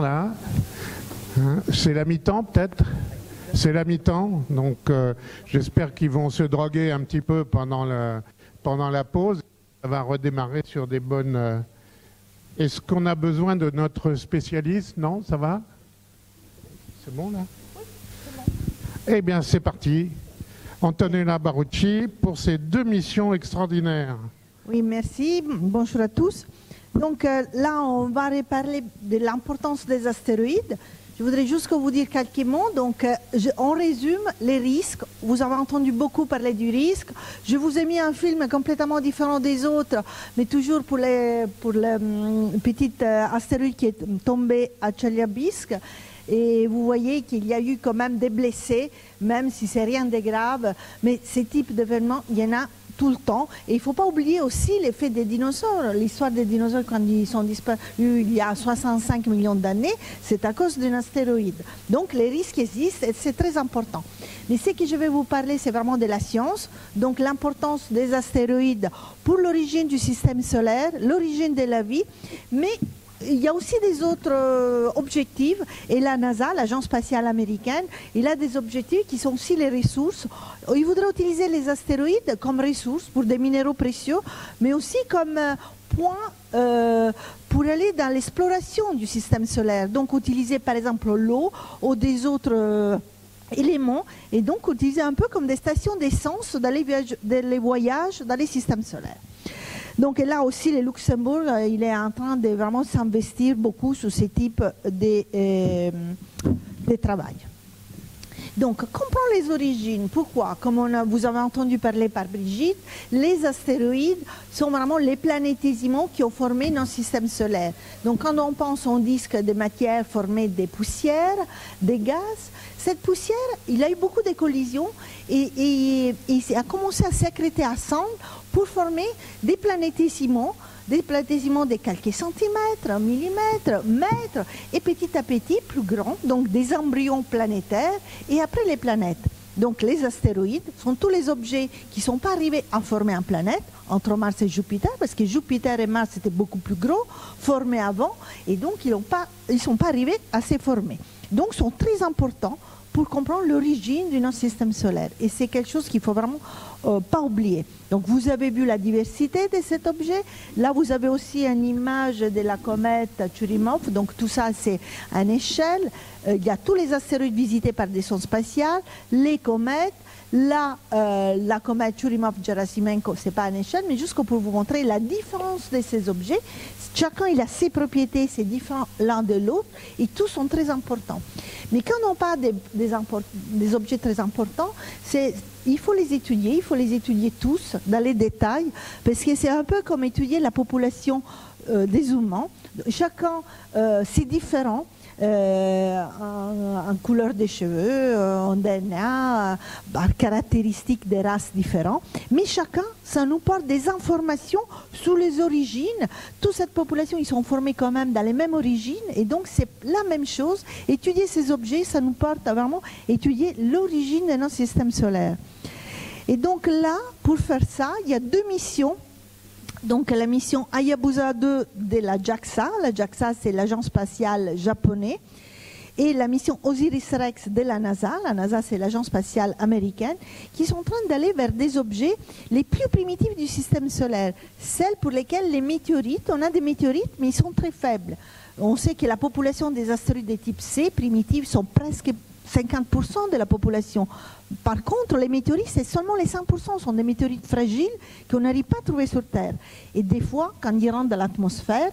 là. Hein, c'est la mi-temps peut-être. C'est la mi-temps, donc j'espère qu'ils vont se droguer un petit peu pendant la pause. Ça va redémarrer sur des bonnes... Est-ce qu'on a besoin de notre spécialiste? Non, ça va? C'est bon là? Oui, c'est bon. Eh bien, c'est parti. Antonella Barucci pour ces 2 missions extraordinaires. Oui, merci. Bonjour à tous. Donc là, on va reparler de l'importance des astéroïdes. Je voudrais juste vous dire quelques mots. Donc, on résume les risques. Vous avez entendu beaucoup parler du risque. Je vous ai mis un film complètement différent des autres, mais toujours pour le petit astéroïde qui est tombé à Tcheliabinsk. Et vous voyez qu'il y a eu quand même des blessés, même si c'est rien de grave. Mais ce type d'événements, il y en a tout le temps. Et il ne faut pas oublier aussi l'effet des dinosaures. L'histoire des dinosaures, quand ils sont disparus il y a 65 millions d'années, c'est à cause d'un astéroïde. Donc les risques existent et c'est très important. Mais ce que je vais vous parler, c'est vraiment de la science. Donc l'importance des astéroïdes pour l'origine du système solaire, l'origine de la vie, mais il y a aussi des autres objectifs, et la NASA, l'agence spatiale américaine, il a des objectifs qui sont aussi les ressources. Il voudrait utiliser les astéroïdes comme ressources pour des minéraux précieux, mais aussi comme point pour aller dans l'exploration du système solaire. Donc utiliser par exemple l'eau ou des autres éléments, et donc utiliser un peu comme des stations d'essence dans les voyages dans les systèmes solaires. Donc là aussi, le Luxembourg, il est en train de vraiment s'investir beaucoup sur ce type de travail. Donc, comprendre les origines. Pourquoi? Comme vous avez entendu parler par Brigitte, les astéroïdes sont vraiment les planétésimaux qui ont formé notre système solaire. Donc, quand on pense au disque de matière formé des poussières, des gaz, cette poussière, il a eu beaucoup de collisions et il a commencé à sécréter ensemble pour former des planétésimaux de quelques centimètres, millimètres, mètres, et petit à petit plus grands, donc des embryons planétaires, et après les planètes. Donc les astéroïdes sont tous les objets qui ne sont pas arrivés à former une planète, entre Mars et Jupiter, parce que Jupiter et Mars étaient beaucoup plus gros, formés avant, et donc ils ne sont pas arrivés à se former. Donc ils sont très importants pour comprendre l'origine de notre système solaire. Et c'est quelque chose qu'il ne faut vraiment pas oublier. Donc vous avez vu la diversité de cet objet. Là, vous avez aussi une image de la comète Churyumov. Donc tout ça, c'est à une échelle. Il y a tous les astéroïdes visités par des sondes spatiales, les comètes. Là, la comète Churyumov-Gerasimenko, ce n'est pas à une échelle, mais juste pour vous montrer la différence de ces objets. Chacun il a ses propriétés, c'est différent l'un de l'autre, et tous sont très importants. Mais quand on parle des objets très importants, il faut les étudier tous dans les détails, parce que c'est un peu comme étudier la population des humains. Chacun, c'est différent. En couleur des cheveux, en DNA, par caractéristiques des races différentes. Mais chacun, ça nous porte des informations sur les origines. Toute cette population, ils sont formés quand même dans les mêmes origines. Et donc, c'est la même chose. Étudier ces objets, ça nous porte à vraiment étudier l'origine de notre système solaire. Et donc là, pour faire ça, il y a 2 missions. Donc la mission Hayabusa 2 de la JAXA. La JAXA, c'est l'agence spatiale japonaise. Et la mission Osiris-Rex de la NASA. La NASA, c'est l'agence spatiale américaine, qui sont en train d'aller vers des objets les plus primitifs du système solaire. Celles pour lesquelles les météorites, on a des météorites, mais ils sont très faibles. On sait que la population des astéroïdes de type C, primitifs, sont presque 50% de la population. Par contre, les météorites, c'est seulement les 5%, sont des météorites fragiles qu'on n'arrive pas à trouver sur Terre. Et des fois, quand ils rentrent dans l'atmosphère,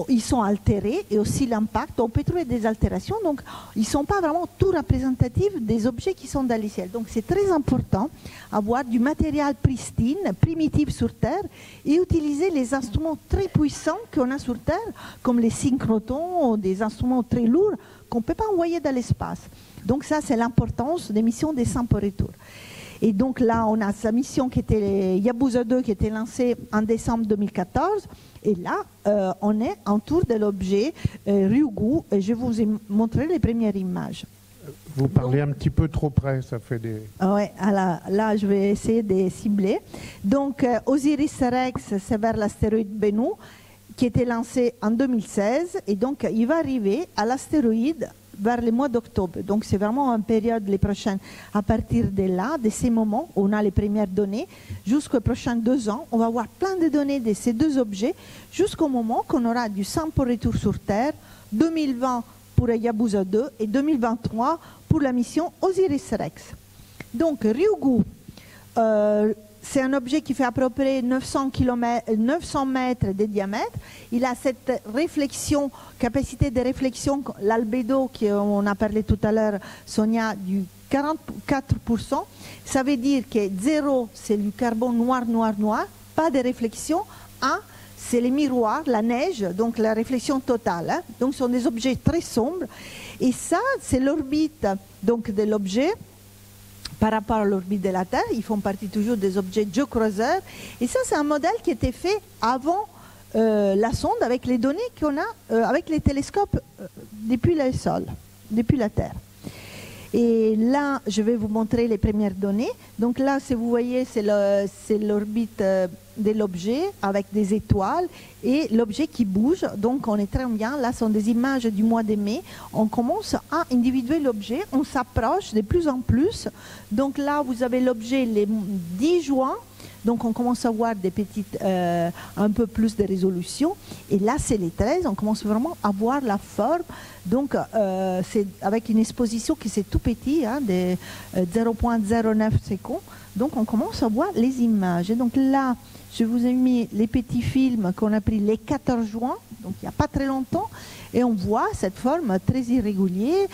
ils sont altérés, et aussi l'impact, on peut trouver des altérations, donc ils ne sont pas vraiment tout représentatifs des objets qui sont dans le ciel. Donc c'est très important d'avoir du matériel pristine, primitif sur Terre, et utiliser les instruments très puissants qu'on a sur Terre, comme les synchrotons, ou des instruments très lourds qu'on ne peut pas envoyer dans l'espace. Donc ça, c'est l'importance des missions des sans retour. Et donc là, on a sa mission qui était Hayabusa 2 qui était lancée en décembre 2014. Et là, on est autour de l'objet Ryugu. Et je vous ai montré les premières images. Vous parlez un petit peu trop près, ça fait des... Oui, là, je vais essayer de cibler. Donc, Osiris-Rex, c'est vers l'astéroïde Bennu. qui était lancé en 2016 et donc il va arriver à l'astéroïde vers le mois d'octobre. Donc c'est vraiment une période les prochaines. À partir de là, de ces moments, on a les premières données. Jusqu'aux prochains 2 ans, on va avoir plein de données de ces 2 objets jusqu'au moment qu'on aura du sample retour sur Terre, 2020 pour Hayabusa 2 et 2023 pour la mission Osiris-Rex. Donc Ryugu, c'est un objet qui fait à peu près 900 mètres de diamètre. Il a cette réflexion, capacité de réflexion, l'albédo qu'on a parlé tout à l'heure, Sonia, du 44%. Ça veut dire que 0, c'est du carbone noir, noir, noir, pas de réflexion. 1, c'est les miroirs, la neige, donc la réflexion totale. Hein. Donc ce sont des objets très sombres. Et ça, c'est l'orbite donc, de l'objet. Par rapport à l'orbite de la Terre, ils font partie toujours des objets géocroiseurs. Et ça, c'est un modèle qui était fait avant la sonde, avec les données qu'on a, avec les télescopes depuis le sol, depuis la Terre. Et là, je vais vous montrer les premières données. Donc là, si vous voyez, c'est l'orbite de l'objet avec des étoiles et l'objet qui bouge. Donc on est très bien. Là, ce sont des images du mois de mai. On commence à individuer l'objet. On s'approche de plus en plus. Donc là, vous avez l'objet le 10 juin. Donc on commence à voir des petites, un peu plus de résolution. Et là, c'est les 13. On commence vraiment à voir la forme. Donc c'est avec une exposition qui c'est tout petit, hein, de 0,09 secondes. Donc on commence à voir les images. Et donc là, je vous ai mis les petits films qu'on a pris les 14 juin, donc il n'y a pas très longtemps. Et on voit cette forme très irrégulière,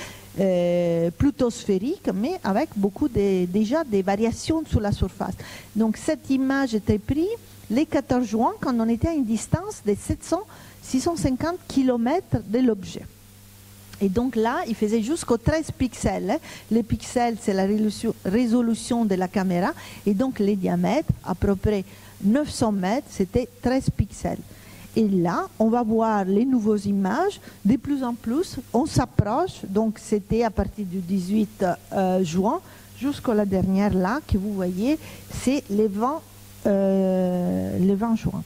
plutôt sphérique, mais avec beaucoup déjà des variations sur la surface. Donc cette image était prise les 14 juin quand on était à une distance de 650 km de l'objet. Et donc là, il faisait jusqu'aux 13 pixels. Hein. Les pixels, c'est la résolution de la caméra. Et donc les diamètres, à peu près 900 mètres, c'était 13 pixels. Et là, on va voir les nouvelles images. De plus en plus, on s'approche. Donc c'était à partir du 18 juin jusqu'à la dernière là, que vous voyez, c'est le 20 juin.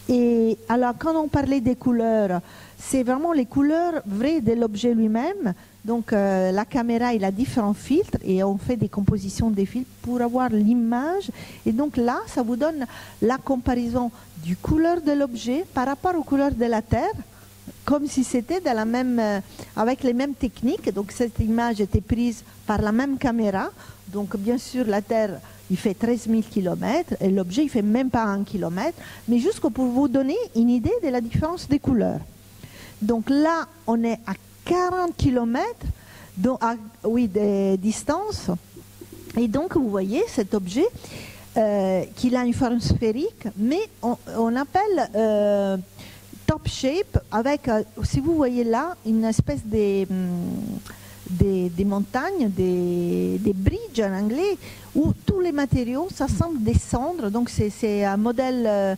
Et alors, quand on parlait des couleurs, c'est vraiment les couleurs vraies de l'objet lui-même. Donc la caméra, il a différents filtres et on fait des compositions des filtres pour avoir l'image. Et donc là, ça vous donne la comparaison du couleur de l'objet par rapport aux couleurs de la Terre, comme si c'était de la même, avec les mêmes techniques. Donc cette image était prise par la même caméra. Donc bien sûr, la Terre, il fait 13 000 km et l'objet, il fait même pas 1 km. Mais juste pour vous donner une idée de la différence des couleurs. Donc là, on est à 40 km de distance. Et donc, vous voyez cet objet qu'il a une forme sphérique, mais on appelle top shape avec, si vous voyez là, une espèce des montagnes, des bridges en anglais, où tous les matériaux, ça semble descendre. Donc, c'est un modèle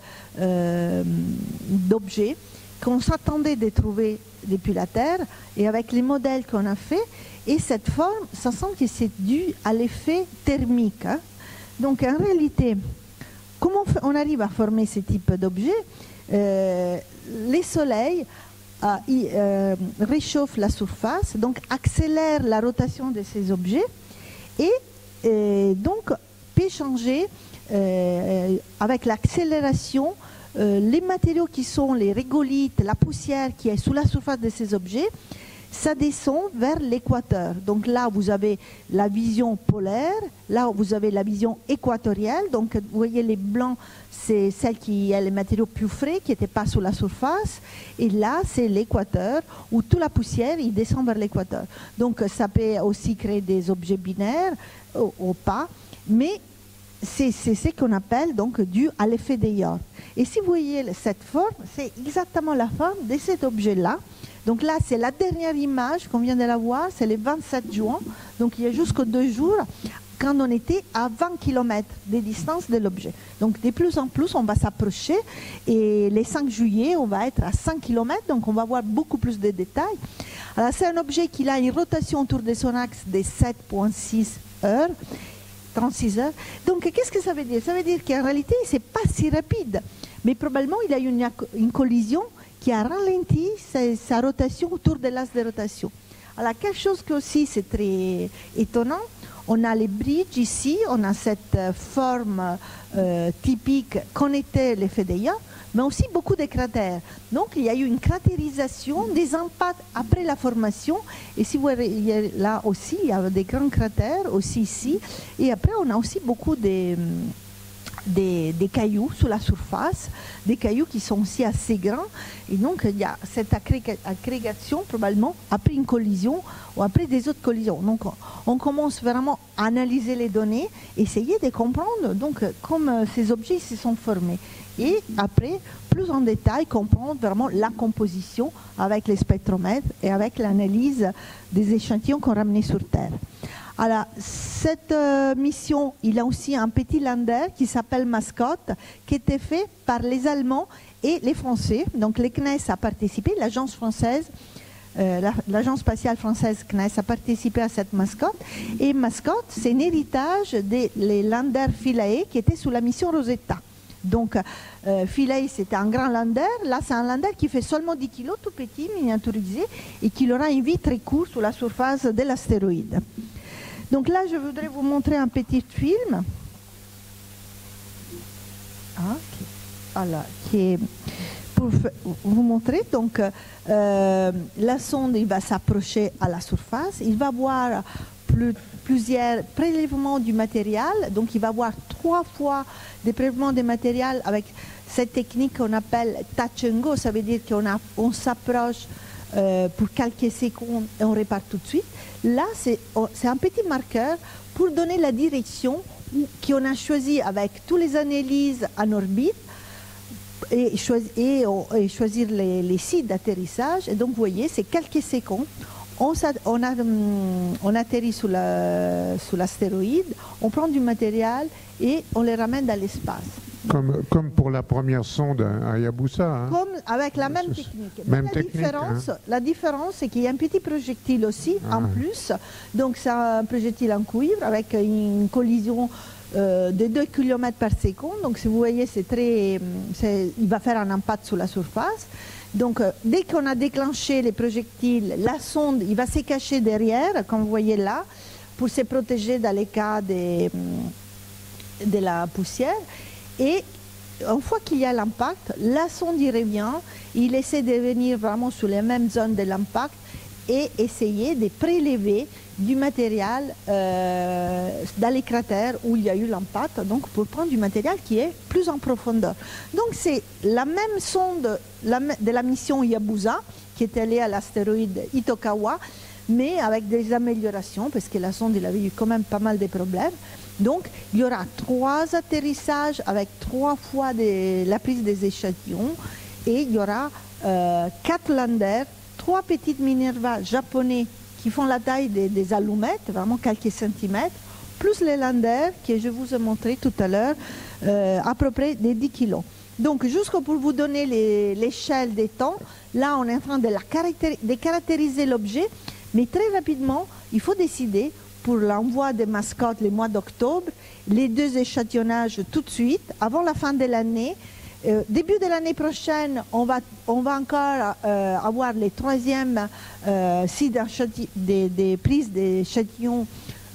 d'objet qu'on s'attendait de trouver depuis la Terre, et avec les modèles qu'on a fait, et cette forme, ça semble que c'est dû à l'effet thermique. Hein. Donc en réalité, comment on arrive à former ce type d'objet? Les soleils réchauffent la surface, donc accélèrent la rotation de ces objets, et donc peut changer avec l'accélération les matériaux qui sont les régolithes, la poussière qui est sous la surface de ces objets, ça descend vers l'équateur. Donc là, vous avez la vision polaire, là, vous avez la vision équatoriale. Donc, vous voyez, les blancs, c'est celle qui a les matériaux plus frais, qui n'étaient pas sous la surface. Et là, c'est l'équateur, où toute la poussière, il descend vers l'équateur. Donc, ça peut aussi créer des objets binaires ou pas. Mais c'est ce qu'on appelle donc dû à l'effet de York. Et si vous voyez cette forme, c'est exactement la forme de cet objet-là. Donc là, c'est la dernière image qu'on vient de la voir, c'est le 27 juin. Donc il y a jusqu'aux 2 jours, quand on était à 20 km de distance de l'objet. Donc de plus en plus, on va s'approcher. Et le 5 juillet, on va être à 5 km, donc on va voir beaucoup plus de détails. Alors c'est un objet qui a une rotation autour de son axe de 7,6 heures. 36 heures. Donc, qu'est-ce que ça veut dire? Ça veut dire qu'en réalité, ce n'est pas si rapide. mais probablement il y a eu une collision qui a ralenti sa rotation autour de l'axe de rotation. Alors quelque chose que aussi c'est très étonnant, on a les bridges ici, on a cette forme typique connectée l'effet d'Eya, mais aussi beaucoup de cratères. Donc il y a eu une cratérisation des impacts après la formation, et si vous voyez là aussi, il y a des grands cratères aussi ici, et après on a aussi beaucoup des cailloux sur la surface, des cailloux qui sont aussi assez grands, et donc il y a cette agrégation probablement après une collision ou après des autres collisions. Donc on commence vraiment à analyser les données, essayer de comprendre donc comment ces objets se sont formés, et après plus en détail comprendre vraiment la composition avec les spectromètres et avec l'analyse des échantillons qu'on ramenait sur Terre. Alors, cette mission, il y a aussi un petit lander qui s'appelle Mascotte, qui était fait par les Allemands et les Français. Donc, les CNES a participé, l'agence française, l'agence spatiale française CNES a participé à cette Mascotte. Et Mascotte, c'est un héritage des landers Philae qui étaient sous la mission Rosetta. Donc, Philae, c'était un grand lander. Là, c'est un lander qui fait seulement 10 kg, tout petit, miniaturisé, et qui aura une vie très courte sur la surface de l'astéroïde. Donc là, je voudrais vous montrer un petit film. Voilà, qui est pour vous montrer. Donc, la sonde il va s'approcher à la surface. Il va voir plusieurs prélèvements du matériel. Donc, il va voir 3 fois des prélèvements de matériel avec cette technique qu'on appelle touch and go. Ça veut dire qu'on s'approche pour quelques secondes et on répare tout de suite. Là, c'est un petit marqueur pour donner la direction qu'on a choisi avec toutes les analyses en orbite et choisir les sites d'atterrissage. Et donc, vous voyez, c'est quelques secondes. On atterrit sur l'astéroïde, on prend du matériel et on les ramène dans l'espace. Comme pour la première sonde à Hayabusa. Hein. Comme avec la même technique. Même La différence, c'est qu'il y a un petit projectile aussi en plus. Donc c'est un projectile en cuivre avec une collision de 2 km par seconde. Donc si vous voyez, il va faire un impact sur la surface. Donc dès qu'on a déclenché les projectiles, la sonde il va se cacher derrière, comme vous voyez là, pour se protéger dans les cas de la poussière. Et une fois qu'il y a l'impact, la sonde y revient, il essaie de venir vraiment sur les mêmes zones de l'impact et essayer de prélever du matériel dans les cratères où il y a eu l'impact, donc pour prendre du matériel qui est plus en profondeur. Donc c'est la même sonde de la mission Hayabusa qui est allée à l'astéroïde Itokawa, mais avec des améliorations, parce que la sonde il avait eu quand même pas mal de problèmes. Donc, il y aura 3 atterrissages avec 3 fois la prise des échantillons et il y aura 4 landers, 3 petites Minerva japonais qui font la taille des allumettes, vraiment quelques centimètres, plus les landers que je vous ai montré tout à l'heure, à peu près des 10 kilos. Donc, juste pour vous donner l'échelle des temps, là, on est en train de caractériser l'objet, mais très rapidement, il faut décider pour l'envoi des mascottes le mois d'octobre, les 2 échantillonnages tout de suite, avant la fin de l'année. Début de l'année prochaine, on va encore avoir les 3e sites des prises d'échantillons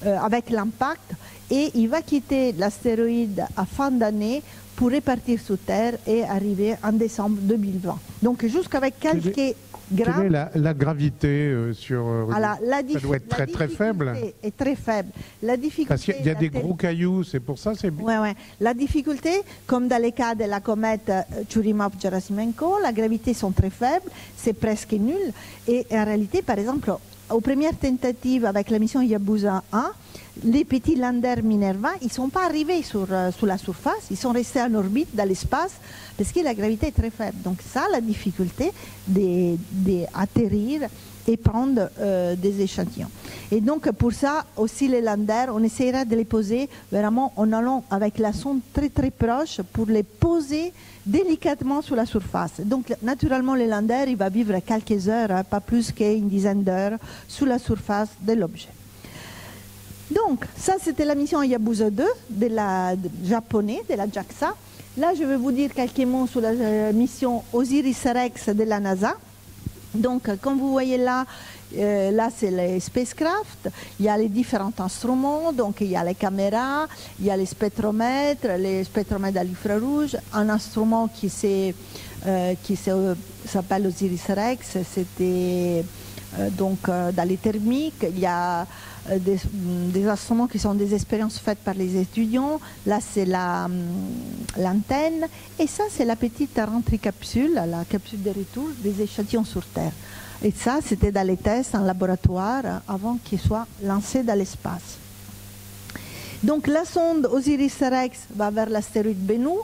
avec l'impact, et il va quitter l'astéroïde à fin d'année pour repartir sur Terre et arriver en décembre 2020. Donc jusqu'avec quelques Quelle est la gravité sur... ça doit être très faible. La difficulté est très faible. La difficulté parce qu'il y a des gros cailloux, c'est pour ça c'est... Oui. La difficulté, comme dans le cas de la comète Churyumov-Gerasimenko, la gravité sont très faibles, c'est presque nul. Et en réalité, par exemple, aux premières tentatives avec la mission Hayabusa 1, les petits landers Minerva, ils ne sont pas arrivés sur la surface, ils sont restés en orbite dans l'espace parce que la gravité est très faible. Donc ça, la difficulté d'atterrir et prendre des échantillons. Et donc pour ça, aussi les landers, on essaiera de les poser vraiment en allant avec la sonde très très proche pour les poser délicatement sur la surface. Donc naturellement, le lander, il va vivre quelques heures, hein, pas plus qu'une dizaine d'heures, sur la surface de l'objet. Donc, ça, c'était la mission Hayabusa 2 japonais, de la JAXA. Là, je vais vous dire quelques mots sur la mission Osiris-Rex de la NASA. Donc, comme vous voyez là, là c'est les spacecraft, il y a les différents instruments, donc il y a les caméras, il y a les spectromètres à l'infrarouge, un instrument qui s'appelle Osiris-Rex, c'était donc dans les thermiques, il y a des instruments qui sont des expériences faites par les étudiants. Là, c'est l'antenne. Et ça, c'est la petite rentrée capsule, la capsule de retour des échantillons sur Terre. Et ça, c'était dans les tests en laboratoire avant qu'ils soient lancés dans l'espace. Donc, la sonde Osiris-Rex va vers l'astéroïde Bennu.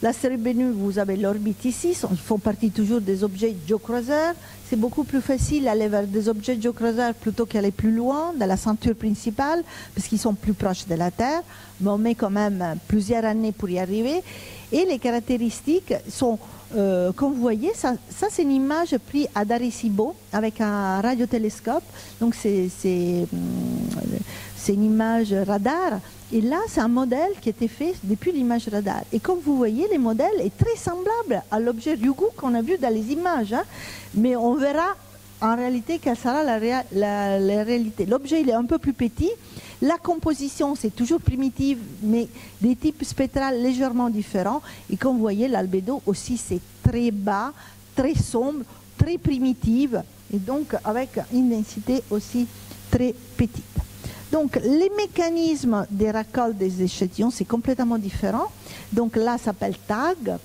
L'astéroïde Bennu, vous avez l'orbite ici, ils font partie toujours des objets géocroiseurs. C'est beaucoup plus facile d'aller vers des objets géocroiseurs plutôt qu'aller plus loin dans la ceinture principale, parce qu'ils sont plus proches de la Terre, mais on met quand même plusieurs années pour y arriver. Et les caractéristiques sont, comme vous voyez, ça c'est une image prise à Arecibo avec un radiotélescope, donc c'est une image radar. Et là, c'est un modèle qui a été fait depuis l'image radar. Et comme vous voyez, le modèle est très semblable à l'objet Ryugu qu'on a vu dans les images. Hein. Mais on verra en réalité quelle sera la réalité. L'objet, il est un peu plus petit. La composition, c'est toujours primitive, mais des types spectrales légèrement différents. Et comme vous voyez, l'albédo aussi, c'est très bas, très sombre, très primitive. Et donc, avec une densité aussi très petite. Donc, les mécanismes des récoltes des échantillons, c'est complètement différent. Donc là, ça s'appelle TAG.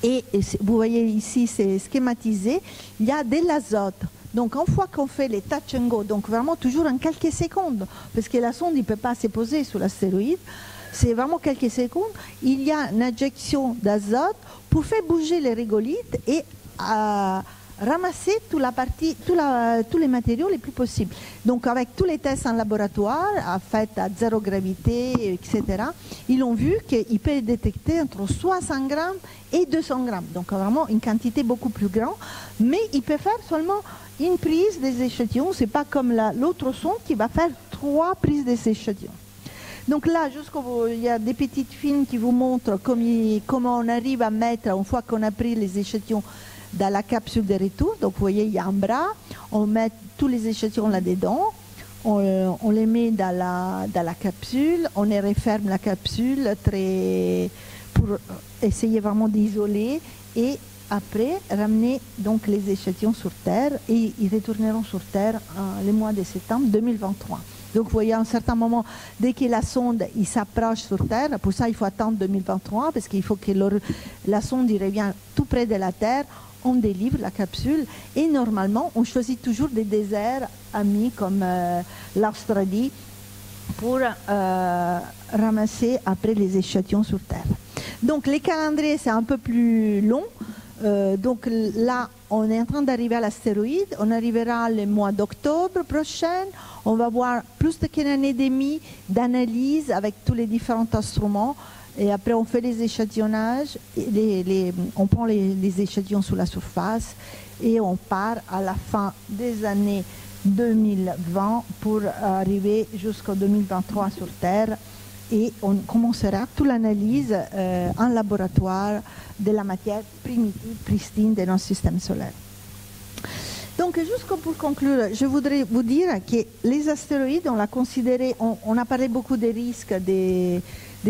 Et vous voyez ici, c'est schématisé. Il y a de l'azote. Donc, une fois qu'on fait les touch and go, donc vraiment toujours en quelques secondes, parce que la sonde ne peut pas se poser sur l'astéroïde, c'est vraiment quelques secondes, il y a une injection d'azote pour faire bouger les régolithes et ramasser tous les matériaux les plus possibles. Donc avec tous les tests en laboratoire, faits à zéro gravité, etc., ils ont vu qu'il peut détecter entre 60 grammes et 200 grammes. Donc vraiment une quantité beaucoup plus grande, mais il peut faire seulement une prise des échantillons. C'est pas comme l'autre sonde qui va faire 3 prises des échantillons. Donc là, il y a des petites films qui vous montrent comment on arrive à mettre, une fois qu'on a pris les échantillons, dans la capsule de retour. Donc vous voyez, il y a un bras, on met tous les échantillons là-dedans, on les met dans la capsule, on referme la capsule pour essayer vraiment d'isoler et après ramener donc les échantillons sur Terre et ils retourneront sur Terre le mois de septembre 2023. Donc vous voyez, à un certain moment, dès que la sonde s'approche sur Terre, pour ça il faut attendre 2023 parce qu'il faut que la sonde revienne tout près de la Terre, on délivre la capsule et normalement on choisit toujours des déserts amis comme l'Australie pour ramasser après les échantillons sur Terre. Donc les calendriers c'est un peu plus long. Donc là on est en train d'arriver à l'astéroïde, on arrivera le mois d'octobre prochain, on va voir plus qu'une année et demie d'analyse avec tous les différents instruments. Et après, on fait les échantillonnages, on prend les échantillons sous la surface et on part à la fin des années 2020 pour arriver jusqu'en 2023 sur Terre et on commencera toute l'analyse en laboratoire de la matière primitive, pristine de notre système solaire. Donc, juste pour conclure, je voudrais vous dire que les astéroïdes, on l'a considéré, on a parlé beaucoup des risques, des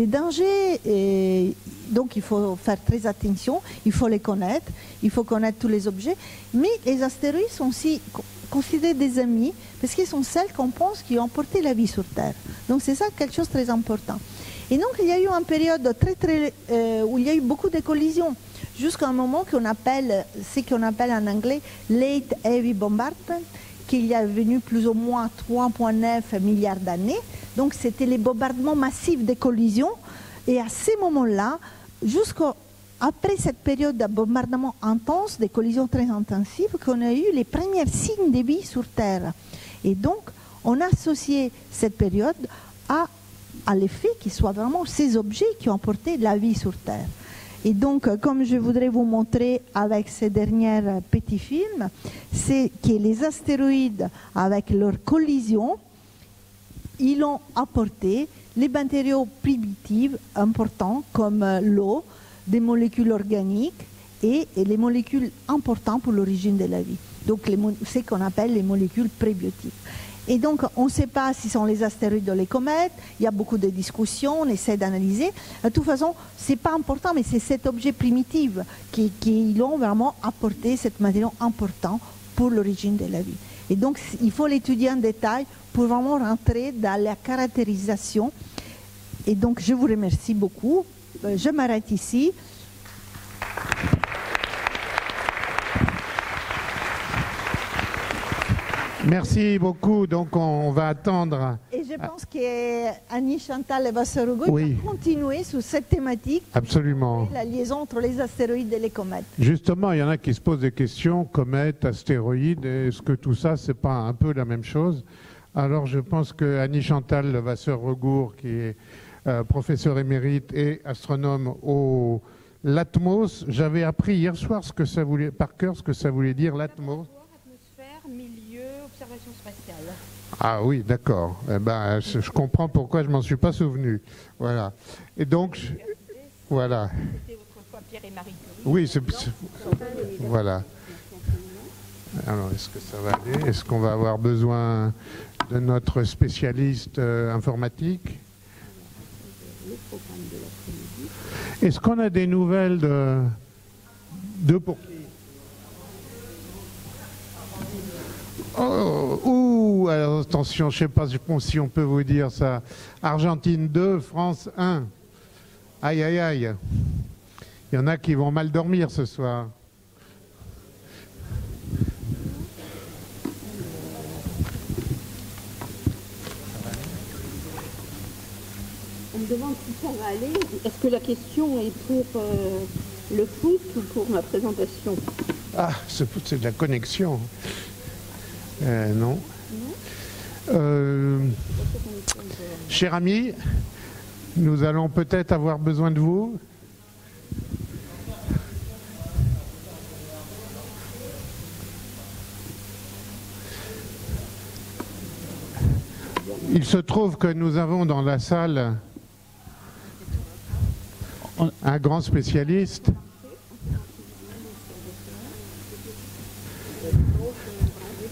dangers, et donc il faut faire très attention, il faut les connaître, il faut connaître tous les objets, mais les astéroïdes sont aussi considérés des amis, parce qu'ils sont celles qu'on pense qui ont porté la vie sur Terre. Donc c'est ça quelque chose de très important. Et donc il y a eu une période où il y a eu beaucoup de collisions, jusqu'à un moment qu'on appelle, ce qu'on appelle en anglais Late Heavy Bombardment, qu'il y a venu plus ou moins 3,9 milliards d'années. Donc c'était les bombardements massifs des collisions. Et à ces moments-là, jusqu'après cette période de bombardement intense, des collisions très intensives, qu'on a eu les premiers signes de vie sur Terre. Et donc, on a associé cette période à l'effet qu'ils soient vraiment ces objets qui ont apporté la vie sur Terre. Et donc, comme je voudrais vous montrer avec ces derniers petits films, c'est que les astéroïdes, avec leur collision, ils ont apporté les matériaux primitifs importants comme l'eau, des molécules organiques et les molécules importantes pour l'origine de la vie. Donc ce qu'on appelle les molécules prébiotiques. Et donc on ne sait pas si ce sont les astéroïdes ou les comètes, il y a beaucoup de discussions, on essaie d'analyser. De toute façon, ce n'est pas important, mais c'est cet objet primitif qui ont vraiment apporté cette matière importante pour l'origine de la vie. Et donc il faut l'étudier en détail pour vraiment rentrer dans la caractérisation. Et donc je vous remercie beaucoup. Je m'arrête ici. Merci beaucoup. Donc, on va attendre. Et je pense qu'Annie Chantal Vassarogou oui. va continuer sur cette thématique. Absolument. La liaison entre les astéroïdes et les comètes. Justement, il y en a qui se posent des questions, comètes, astéroïdes, est-ce que tout ça, c'est pas un peu la même chose? Alors, je pense que Annie Chantal Vassarogou, qui est professeure émérite et astronome au l'ATMOS, j'avais appris hier soir ce que ça voulait, par cœur, ce que ça voulait dire l'ATMOS. Spatiale. Ah oui, d'accord. Eh ben, je comprends pourquoi je m'en suis pas souvenu. Voilà. Et donc, voilà. C'était autrefois Pierre et Marie Curie. Oui, voilà. Alors, est-ce que ça va aller? Est-ce qu'on va avoir besoin de notre spécialiste informatique? Est-ce qu'on a des nouvelles de pour qui? Oh, alors attention, je ne sais pas si on peut vous dire ça. Argentine 2, France 1. Aïe, aïe, aïe. Il y en a qui vont mal dormir ce soir. On me demande si ça va aller. Est-ce que la question est pour le foot ou pour ma présentation? Ah, c'est de la connexion. Non. Cher ami, nous allons peut-être avoir besoin de vous. Il se trouve que nous avons dans la salle un grand spécialiste.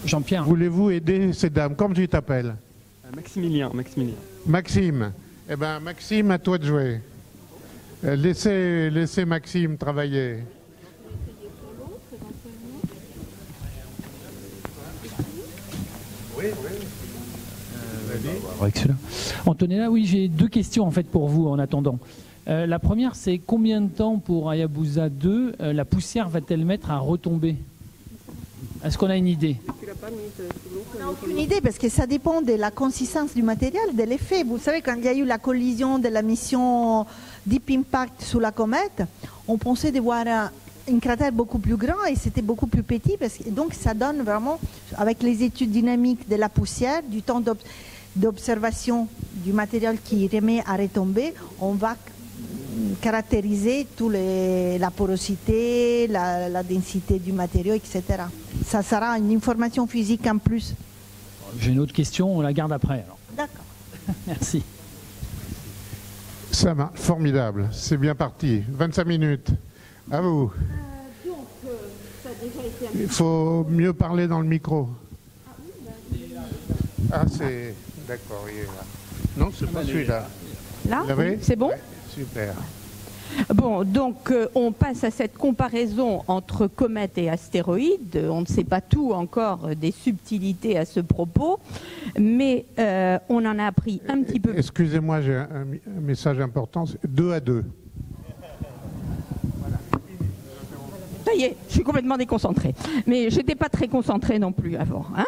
Jean-Pierre. Voulez-vous aider ces dames? Comment tu t'appelles? Maximilien. Maxime. Eh bien, Maxime, à toi de jouer. Laissez Maxime travailler. Oui. Antonella, oui, j'ai deux questions en fait pour vous en attendant. La première, c'est combien de temps pour Hayabusa 2 la poussière va-t-elle mettre à retomber? Est-ce qu'on a une idée? On n'a aucune idée parce que ça dépend de la consistance du matériel, de l'effet. Vous savez, quand il y a eu la collision de la mission Deep Impact sur la comète, on pensait de voir un cratère beaucoup plus grand et c'était beaucoup plus petit. Donc ça donne vraiment, avec les études dynamiques de la poussière, du temps d'observation du matériel qui remet à retomber, on va caractériser la porosité, la densité du matériau, etc. Ça sera une information physique en plus. J'ai une autre question, on la garde après. D'accord. Merci. Ça marche, formidable, c'est bien parti. 25 minutes, à vous. Ça a déjà été Il faut mieux parler dans le micro. Ah, c'est... D'accord, il est là. Non, c'est pas celui-là. Là, Oui, c'est bon? Ouais, super. Bon, donc on passe à cette comparaison entre comètes et astéroïdes. On ne sait pas tout encore des subtilités à ce propos, mais on en a appris un petit peu. Excusez-moi, j'ai un message important. 2 à 2. Ça y est, je suis complètement déconcentrée. Mais je n'étais pas très concentrée non plus avant. Hein.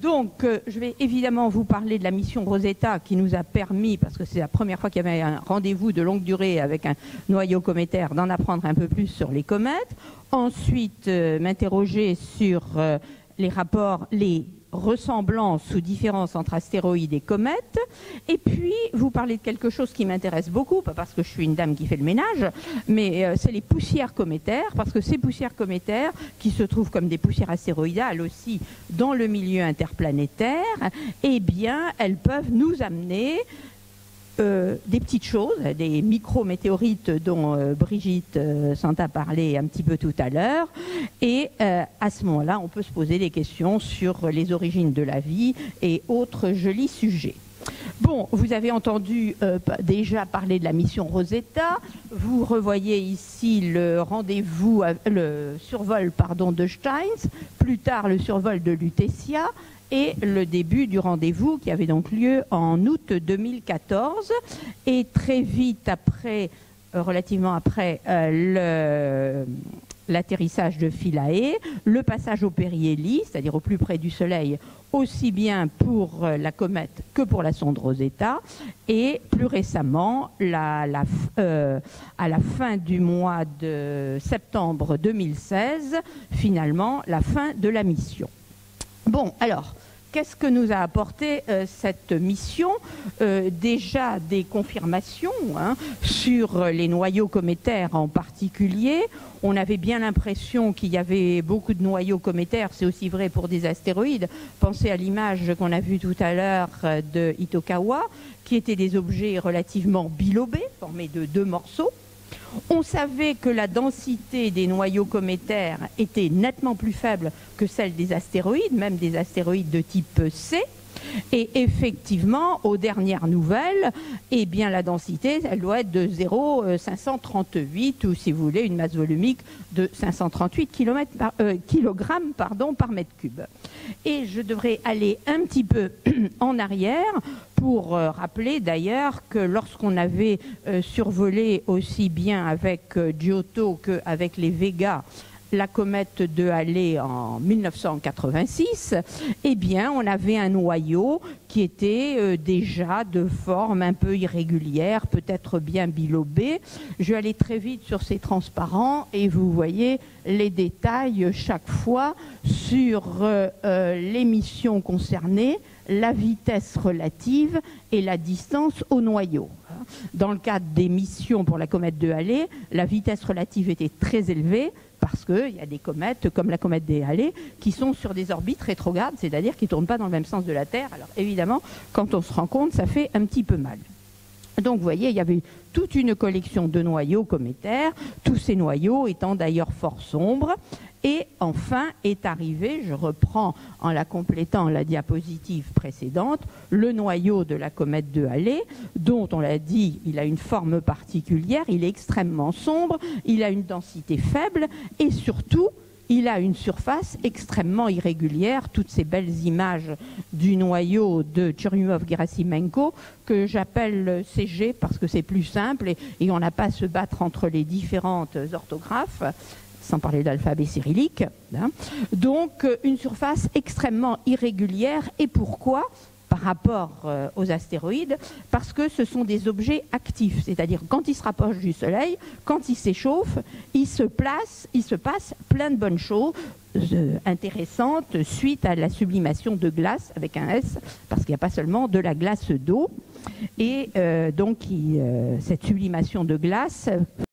Donc, je vais évidemment vous parler de la mission Rosetta qui nous a permis, parce que c'est la première fois qu'il y avait un rendez-vous de longue durée avec un noyau cométaire, d'en apprendre un peu plus sur les comètes. Ensuite, m'interroger sur les rapports, les ressemblances ou différences entre astéroïdes et comètes. Et puis, vous parlez de quelque chose qui m'intéresse beaucoup, pas parce que je suis une dame qui fait le ménage, mais c'est les poussières cométaires, parce que ces poussières cométaires, qui se trouvent comme des poussières astéroïdales aussi dans le milieu interplanétaire, eh bien, elles peuvent nous amener des petites choses, des micro-météorites dont Brigitte s'en a parlé un petit peu tout à l'heure. Et à ce moment-là, on peut se poser des questions sur les origines de la vie et autres jolis sujets. Bon, vous avez entendu déjà parler de la mission Rosetta. Vous revoyez ici le rendez-vous, le survol de Steins, plus tard le survol de Lutetia et le début du rendez-vous qui avait donc lieu en août 2014. Et très vite après, relativement après l'atterrissage de Philae, le passage au périhélie, c'est-à-dire au plus près du Soleil, aussi bien pour la comète que pour la sonde Rosetta, et plus récemment, à la fin du mois de septembre 2016, finalement, la fin de la mission. Bon, alors, qu'est-ce que nous a apporté cette mission? Déjà des confirmations sur les noyaux cométaires en particulier. On avait bien l'impression qu'il y avait beaucoup de noyaux cométaires, c'est aussi vrai pour des astéroïdes. Pensez à l'image qu'on a vue tout à l'heure de Itokawa, qui étaient des objets relativement bilobés, formés de 2 morceaux. On savait que la densité des noyaux cométaires était nettement plus faible que celle des astéroïdes, même des astéroïdes de type C. Et effectivement, aux dernières nouvelles, eh bien, la densité, elle doit être de 0,538, ou si vous voulez, une masse volumique de 538 kg par mètre cube. Et je devrais aller un petit peu en arrière pour rappeler d'ailleurs que lorsqu'on avait survolé aussi bien avec Giotto qu'avec les Vega la comète de Halley en 1986, eh bien, on avait un noyau qui était déjà de forme un peu irrégulière, peut-être bien bilobé. Je vais aller très vite sur ces transparents et vous voyez les détails chaque fois sur les missions concernées, la vitesse relative et la distance au noyau. Dans le cadre des missions pour la comète de Halley, la vitesse relative était très élevée parce qu'il y a des comètes, comme la comète de Halley, qui sont sur des orbites rétrogrades, c'est-à-dire qui ne tournent pas dans le même sens de la Terre. Alors évidemment, quand on se rend compte, ça fait un petit peu mal. Donc vous voyez, il y avait toute une collection de noyaux cométaires, tous ces noyaux étant d'ailleurs fort sombres. Et enfin est arrivé, je reprends en la complétant la diapositive précédente, le noyau de la comète de Halley, dont on l'a dit, il a une forme particulière, il est extrêmement sombre, il a une densité faible et surtout, il a une surface extrêmement irrégulière. Toutes ces belles images du noyau de Churyumov-Gerasimenko que j'appelle CG parce que c'est plus simple et on n'a pas à se battre entre les différentes orthographes, sans parler d'alphabet cyrillique. Donc une surface extrêmement irrégulière. Et pourquoi ? Par rapport aux astéroïdes, parce que ce sont des objets actifs, c'est-à-dire quand ils se rapprochent du Soleil, quand ils s'échauffent, il se passe plein de bonnes choses intéressantes suite à la sublimation de glace avec un S, parce qu'il n'y a pas seulement de la glace d'eau. Et donc cette sublimation de glace